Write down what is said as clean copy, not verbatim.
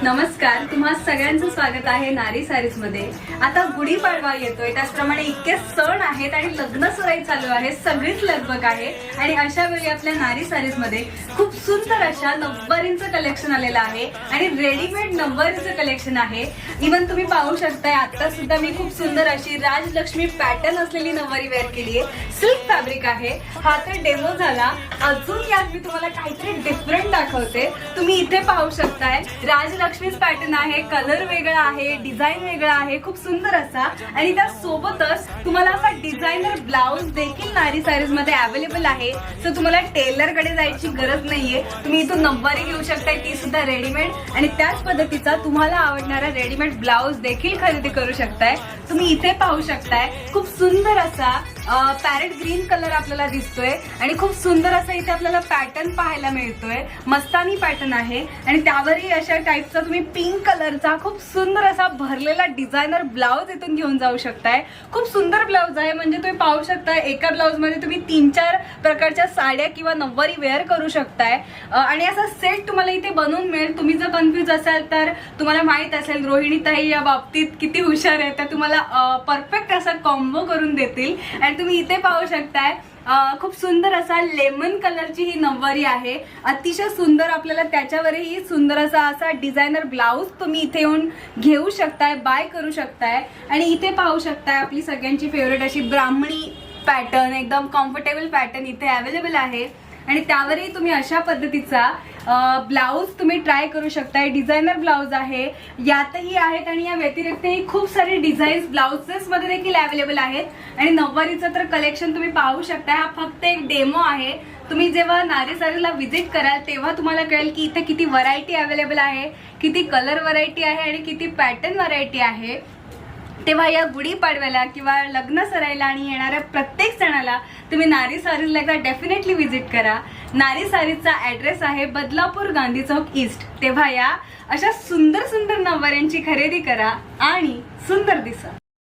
नमस्कार, तुम्हा सगळ्यांचं स्वागत आहे नारी सारीज मध्ये। आता गुढीपाडवा येतोय, त्याचप्रमाणे इतके सण आहेत आणि लग्न सराई चालू आहे, सगळीच लगबग आहे। आणि अशा वेळी आपल्या नारी सारीज मध्ये खूप सुंदर अशा नऊवारींचं कलेक्शन आलेलं आहे आणि रेडीमेड नऊवारीचं कलेक्शन आहे। इवन तुम्ही पाहू शकताय, आता सुद्धा मी खूप सुंदर अशी राजलक्ष्मी पॅटर्न असलेली नऊवारी वेअर केली आहे। सिल्क फॅब्रिक आहे, हा तर डेमो झाला। अजून यात मी तुम्हाला काहीतरी डिफरंट दाखवते। तुम्ही इथे पाहू शकताय, राजलक्ष्मीच पॅटर्न आहे, कलर वेगळा आहे, डिझाईन वेगळा आहे, खूप सुंदर असा। आणि त्या सोबतच तुम्हाला असा डिझायनर ब्लाउज देखील नारी सारीज मध्ये अवेलेबल आहे। सो तुम्हाला टेलर कडे जायची गरज नाहीये, तुम्ही इथून नऊवारी घेऊ शकताय, ती सुद्धा रेडीमेड। आणि त्याच पद्धतीचा तुम्हाला आवडणारा रेडीमेड ब्लाउज देखील खरेदी करू शकताय। तुम्ही इथे पाहू शकताय, खूप सुंदर असा पॅरेट ग्रीन कलर आपल्याला दिसतोय आणि खूप सुंदर असा इथे आपल्याला पॅटर्न पाहायला मिळतोय। मस्तानी पॅटर्न आहे आणि त्यावरही अशा टाइपचा तुम्ही पिंक कलरचा खूप सुंदर असा भरलेला डिझायनर ब्लाउज इथून घेऊन जाऊ शकताय। खूप सुंदर ब्लाउज आहे, म्हणजे तुम्ही पाहू शकताय एका ब्लाउज मध्ये तुम्ही 3-4 प्रकारच्या साड्या किंवा नऊवारी वेअर करू शकताय। आणि असा सेट तुम्हाला इथे बनवून मिळेल। तुम्ही जर कन्फ्युज असाल तर तुम्हाला माहित असेल रोहिणी ताई या बाबतीत किती हुशार आहे, तर तुम्हाला परफेक्ट असा कॉम्बो करून देतील। आणि तुम्ही इथे पाहू शकताय, खूप सुंदर असा लेमन कलरची ही नऊवारी आहे, अतिशय सुंदर। आपल्याला त्याच्यावरही सुंदर असा डिझायनर ब्लाउज तुम्ही इथे येऊन घेऊ शकताय, बाय करू शकताय। आणि इथे पाहू शकताय, आपली सगळ्यांची फेवरेट अशी ब्राह्मणी पॅटर्न, एकदम कम्फर्टेबल पॅटर्न इथे अवेलेबल आहे। आणि त्यावरही तुम्ही अशा पद्धतीचा ब्लाउज तुम्ही ट्राय करू शकताय। डिझायनर ब्लाउज आहे, यातही आहेत आणि या व्यतिरिक्तही खूप सारे डिझाईन्स ब्लाउजेस मध्ये देखील अवेलेबल आहेत। आणि नऊवारीचं तर कलेक्शन तुम्ही पाहू शकताय, हा फक्त एक डेमो आहे। तुम्ही जेव्हा नारी सारीला व्हिजिट कराल तेव्हा तुम्हाला कळेल की इथे किती व्हरायटी अवेलेबल आहे, किती कलर व्हरायटी आहे आणि किती पॅटर्न व्हरायटी आहे। तेव्हा या गुढीपाडव्याला किंवा लग्न सराईला आणि येणाऱ्या प्रत्येक सणाला तुम्ही नारी सारीजला एकदा डेफिनेटली व्हिजिट करा। नारी सारीजचा ऍड्रेस आहे बदलापूर गांधी चौक ईस्ट। तेव्हा या अशा सुंदर सुंदर नऊवाऱ्यांची खरेदी करा आणि सुंदर दिसा।